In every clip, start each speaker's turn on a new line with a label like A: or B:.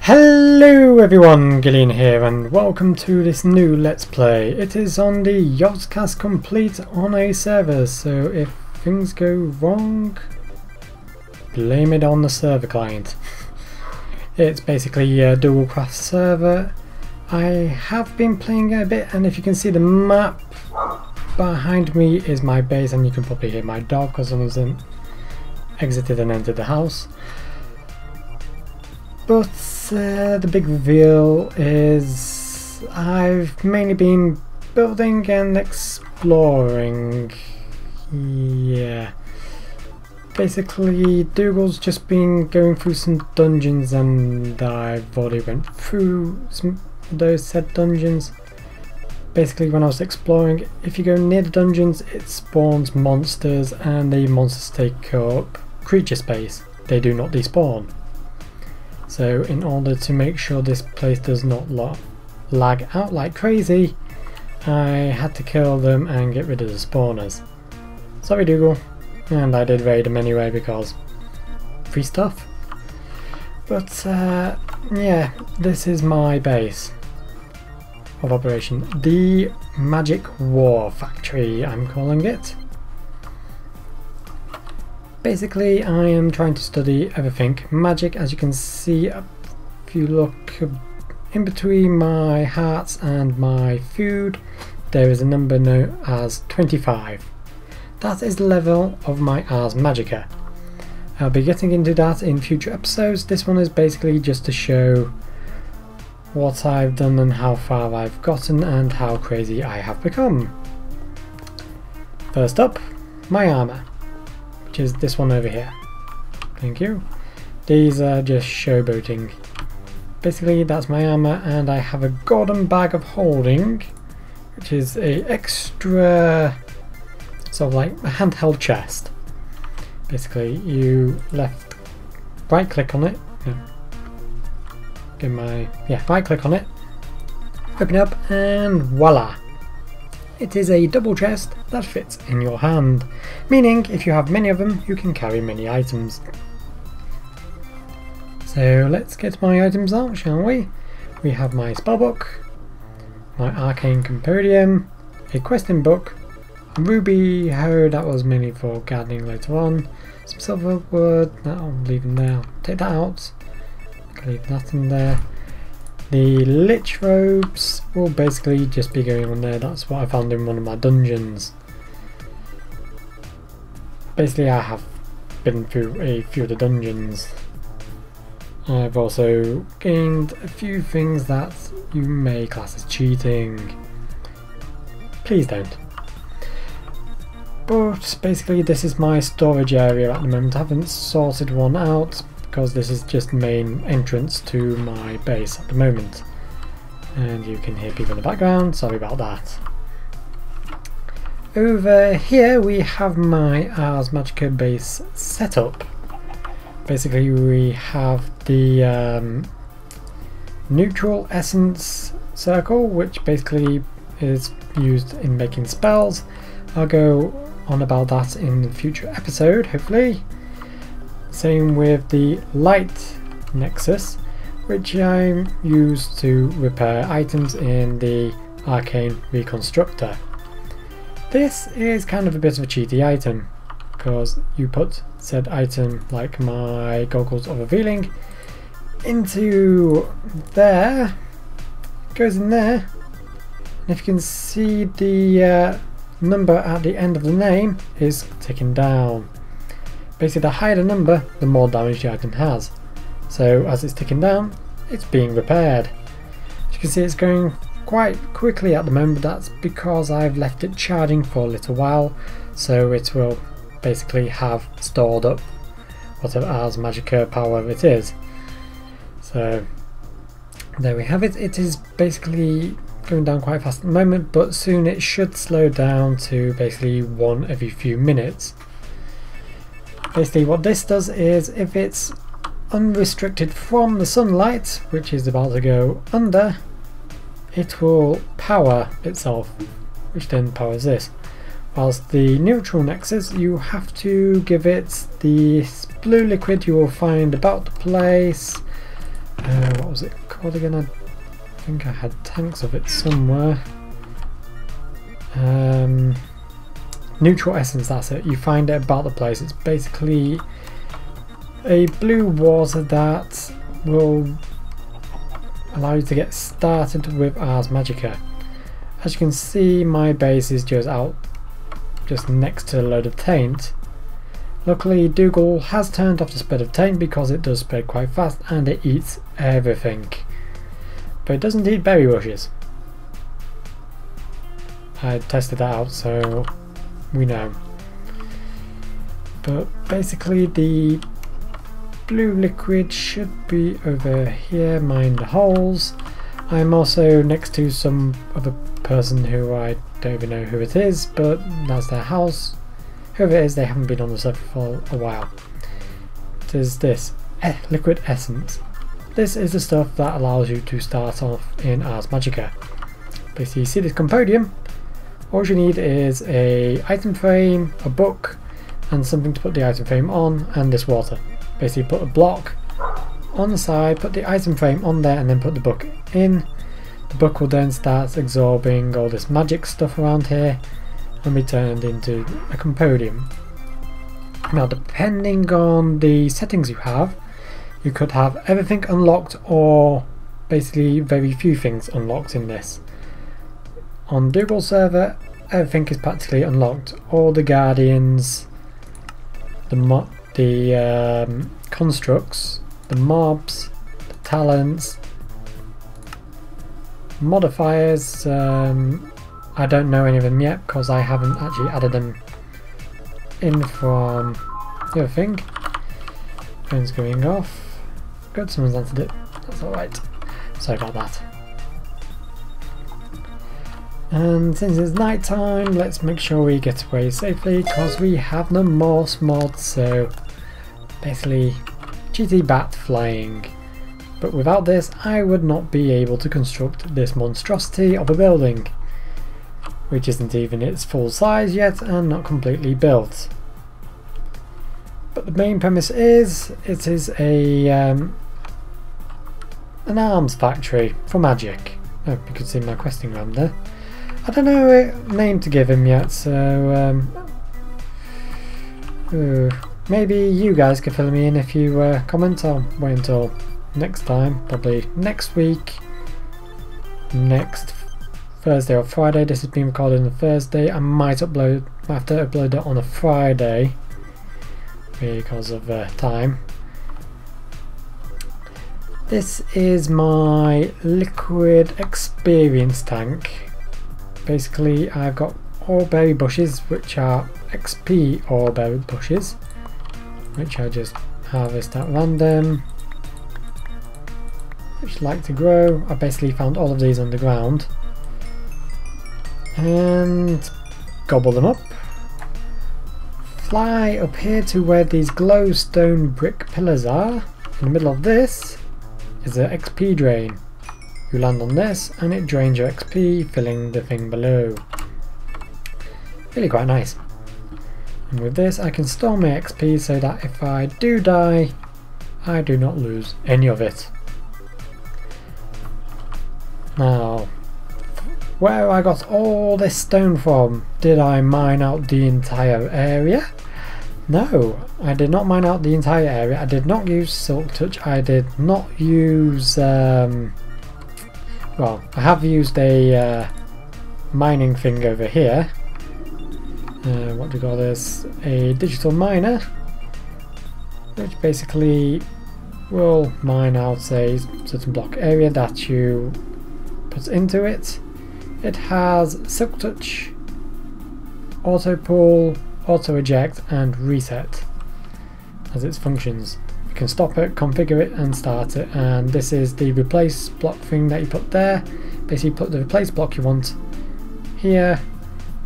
A: Hello everyone, Gillian here and welcome to this new Let's Play. It is on the Yogscast complete on a server, so if things go wrong, blame it on the server client. It's basically a dual craft server. I have been playing it a bit, and if you can see the map behind me is my base, and you can probably hear my dog because someone's exited and entered the house. But the big reveal is I've mainly been building and exploring. Yeah. Basically, Dougal's just been going through some dungeons and I've already went through some of those said dungeons. Basically, when I was exploring, if you go near the dungeons, it spawns monsters and the monsters take up creature space. They do not despawn. So in order to make sure this place does not lag out like crazy, I had to kill them and get rid of the spawners. Sorry Dougal, and I did raid them anyway because free stuff. But yeah, this is my base of operation. The Magic War Factory, I'm calling it. Basically, I am trying to study everything magic. As you can see, if you look in between my hearts and my food, there is a number known as 25. That is the level of my Ars Magica. I'll be getting into that in future episodes. This one is basically just to show what I've done and how far I've gotten and how crazy I have become. First up, my armour, which is this one over here. Thank you. These are just showboating. Basically, that's my armour, and I have a golden bag of holding, which is a extra sort of like a handheld chest. Basically, you right click on it. Right click on it, open it up, and voila! It is a double chest that fits in your hand, meaning if you have many of them, you can carry many items. So let's get my items out, shall we? We have my spellbook, my arcane compendium, a questing book, a ruby hoe that was mainly for gardening later on, some silver wood that I'll leave in there. Take that out, I can leave that in there. The lich robes will basically just be going on there. That's what I found in one of my dungeons. Basically, I have been through a few of the dungeons. I've also gained a few things that you may class as cheating. Please don't. But basically, this is my storage area at the moment. I haven't sorted one out, because this is just main entrance to my base at the moment. And you can hear people in the background, sorry about that. Over here we have my Ars Magica base setup. Basically we have the neutral essence circle, which basically is used in making spells. I'll go on about that in the future episode, hopefully. Same with the light nexus, which I use to repair items in the arcane reconstructor. This is kind of a bit of a cheaty item, because you put said item, like my goggles of revealing, into there, goes in there, and if you can see the number at the end of the name is ticking down. Basically, the higher the number, the more damage the item has. So as it's ticking down, it's being repaired. As you can see, it's going quite quickly at the moment. That's because I've left it charging for a little while, so it will basically have stored up whatever Ars Magica power it is. So there we have it. It is basically going down quite fast at the moment, but soon it should slow down to basically one every few minutes. Basically what this does is, if it's unrestricted from the sunlight, which is about to go under, it will power itself. which then powers this. Whilst the neutral nexus, you have to give it the blue liquid you will find about the place. What was it called again? I think I had tanks of it somewhere. Neutral essence, that's it. You find it about the place. It's basically a blue water that will allow you to get started with Ars Magica. As you can see, my base is just next to a load of taint. Luckily, Dougal has turned off the spread of taint because it does spread quite fast and it eats everything. But it doesn't eat berry rushes. I tested that out, so we know. But basically the blue liquid should be over here, mind the holes. I'm also next to some other person who I don't even know who it is, but that's their house. Whoever it is, they haven't been on the server for a while. It is this liquid essence. This is the stuff that allows you to start off in Ars Magica. Basically, you see this compodium. All you need is a item frame, a book, and something to put the item frame on, and this water. Basically, put a block on the side, put the item frame on there, and then put the book in. The book will then start absorbing all this magic stuff around here and be turned into a compodium. Now, depending on the settings you have, you could have everything unlocked or basically very few things unlocked in this. On Dougal's server, everything is practically unlocked. All the guardians, the constructs, the mobs, the talents, modifiers. I don't know any of them yet because I haven't actually added them in from the other thing. Phone's going off. Good, someone's answered it. That's alright. Sorry about that. And since it's night time, let's make sure we get away safely because we have the Morse mod, so basically GT bat flying. But without this, I would not be able to construct this monstrosity of a building, which isn't even its full size yet and not completely built. But the main premise is, it is an arms factory for magic. Oh, you can see my questing ram there. I don't know a name to give him yet, so maybe you guys can fill me in if you comment. I'll wait until next time, probably next week, next Thursday or Friday. This has been recorded on a Thursday. I might have to upload it on a Friday because of time. This is my liquid experience tank. Basically, I've got oreberry bushes, which are XP oreberry bushes, which I just harvest at random, which like to grow. I basically found all of these on the ground and gobble them up. Fly up here to where these glowstone brick pillars are. In the middle of this is an XP drain. You land on this and it drains your XP, filling the thing below. Really quite nice. And with this I can store my XP so that if I do die, I do not lose any of it. Now, where I got all this stone from, did I mine out the entire area? No, I did not mine out the entire area. I did not use Silk Touch. I did not use well, I have used a mining thing over here. What do you call this? A digital miner, which basically will mine out a certain block area that you put into it. It has Silk Touch, Auto Pull, Auto Eject and Reset as its functions. You can stop it, configure it and start it, and this is the replace block thing that you put there. Basically put the replace block you want here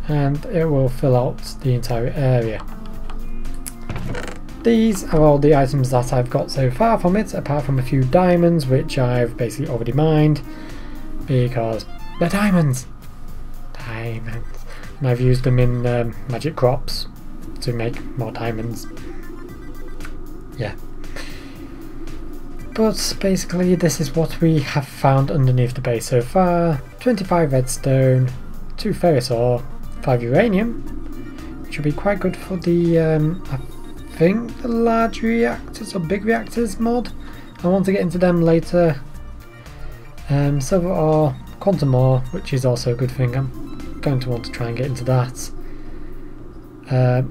A: and it will fill out the entire area. These are all the items that I've got so far from it, apart from a few diamonds which I've basically already mined because they're diamonds! Diamonds. diamonds. And I've used them in magic crops to make more diamonds. Yeah. But basically this is what we have found underneath the base so far. 25 redstone, 2 ferrous ore, 5 uranium, which will be quite good for the I think the large reactors or big reactors mod. I want to get into them later. Silver ore, quantum ore, which is also a good thing. I'm going to want to try and get into that.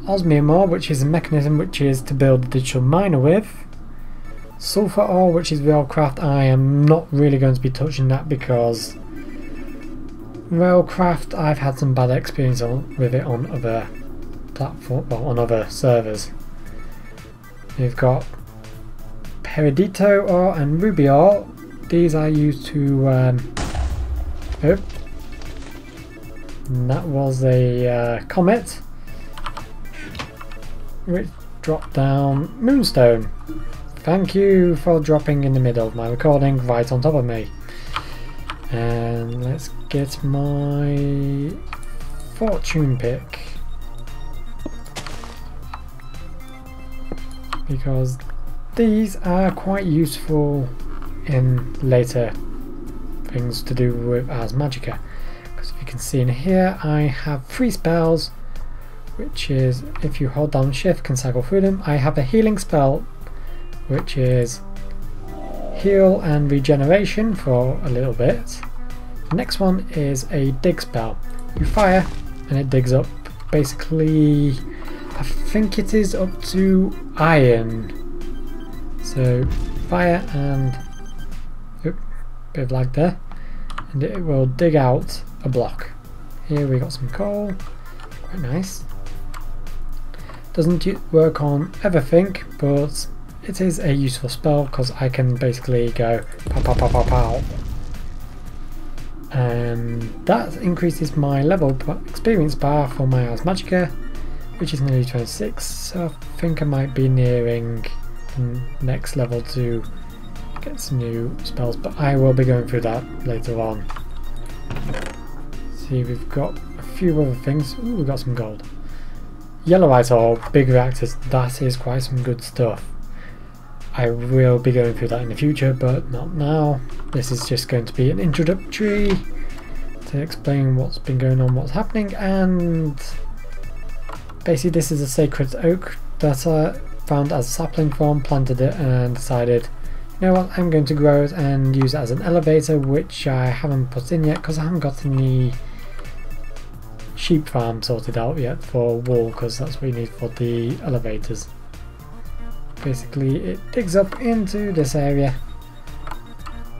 A: Osmium ore, which is a mechanism which is to build a digital miner with. Sulfur ore, which is railcraft. I am not really going to be touching that because railcraft, I've had some bad experience with it on other platforms, well, on other servers. You've got peridito ore and ruby ore. These are used to oh, and that was a comet which dropped down moonstone. Thank you for dropping in the middle of my recording right on top of me. And let's get my fortune pick, because these are quite useful in later things to do with Ars Magica. Because if you can see in here, I have 3 spells, which is if you hold down shift can cycle through them. I have a healing spell, which is heal and regeneration for a little bit. The next one is a dig spell. You fire and it digs up, basically I think it is up to iron. So fire and bit of lag there, and it will dig out a block. Here we got some coal, quite nice. Doesn't work on everything, but it is a useful spell because I can basically go pow pow pow pow pow, and that increases my level experience bar for my Ars Magica, which is nearly 26, so I think I might be nearing the next level to get some new spells, but I will be going through that later on. See, we've got a few other things. Ooh, we've got some gold. Yellowite ore, big reactors, that is quite some good stuff. I will be going through that in the future, but not now. This is just going to be an introductory to explain what's been going on, what's happening, and basically this is a sacred oak that I found as a sapling form, planted it and decided, you know what, I'm going to grow it and use it as an elevator, which I haven't put in yet because I haven't got any sheep farm sorted out yet for wool, because that's what you need for the elevators. Basically it digs up into this area,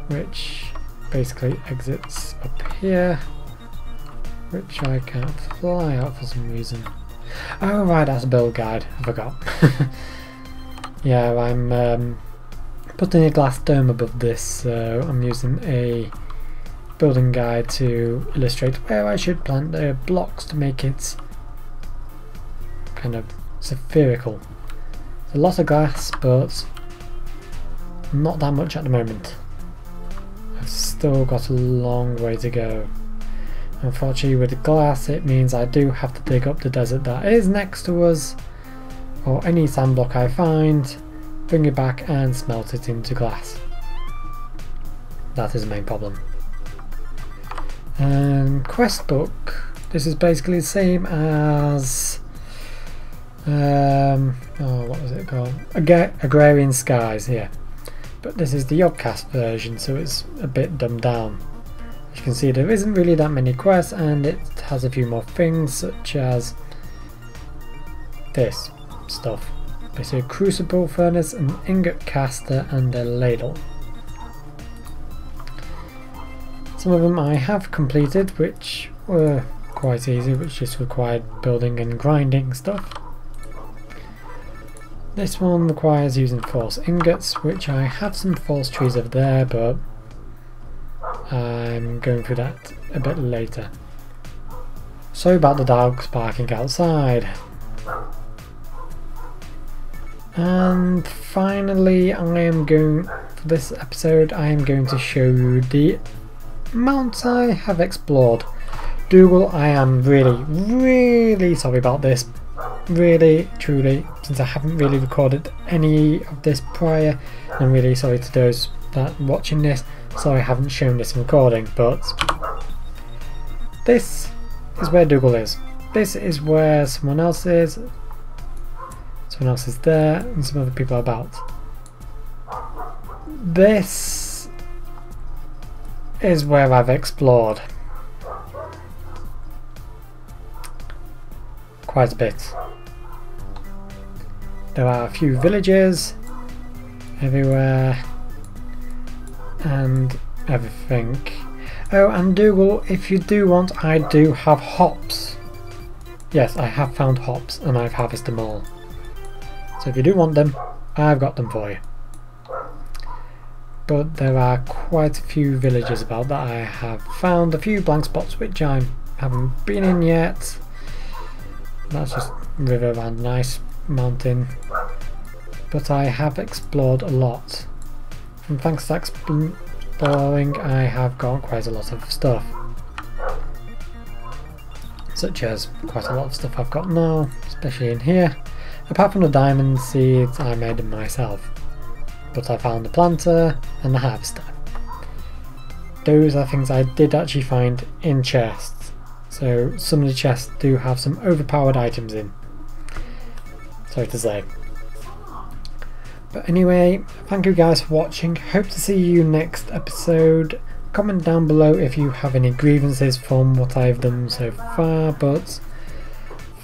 A: which basically exits up here, which I can't fly out for some reason. Oh right, that's a build guide, I forgot. Yeah, I'm putting a glass dome above this, so I'm using a building guide to illustrate where I should plant the blocks to make it kind of spherical. It's a lot of glass, but not that much at the moment. I've still got a long way to go. Unfortunately with the glass it means I do have to dig up the desert that is next to us, or any sand block I find, bring it back and smelt it into glass. That is the main problem. Quest book. This is basically the same as oh, what was it called? Agrarian Skies, yeah. But this is the Yogscast version, so it's a bit dumbed down. As you can see, there isn't really that many quests, and it has a few more things, such as this stuff. Basically a crucible furnace, an ingot caster, and a ladle. Some of them I have completed, which were quite easy, which just required building and grinding stuff. This one requires using false ingots, which I have some false trees over there, but I'm going through that a bit later. Sorry about the dogs barking outside. And finally, for this episode, I am going to show you the mounts I have explored. Dougal, I am really sorry about this. Really, truly, since I haven't really recorded any of this prior. I'm really sorry to those that are watching this. Sorry I haven't shown this in recording, but this is where Dougal is. This is where someone else is. Someone else is there, and some other people are about. This is where I've explored quite a bit. There are a few villages everywhere and everything. Oh, and Dougal, if you do want, I do have hops. Yes, I have found hops and I've harvested them all. So if you do want them, I've got them for you. But there are quite a few villages about that I have found. A few blank spots which I haven't been in yet. That's just river and nice mountain. But I have explored a lot. And thanks to exploring, I have got quite a lot of stuff. Such as quite a lot of stuff I've got now, especially in here. Apart from the diamond seeds, I made them myself. But I found the planter and the harvester. Those are things I did actually find in chests. So some of the chests do have some overpowered items in. Sorry to say. But anyway, thank you guys for watching. Hope to see you next episode. Comment down below if you have any grievances from what I've done so far. But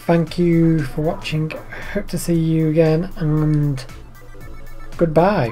A: thank you for watching. Hope to see you again, and goodbye.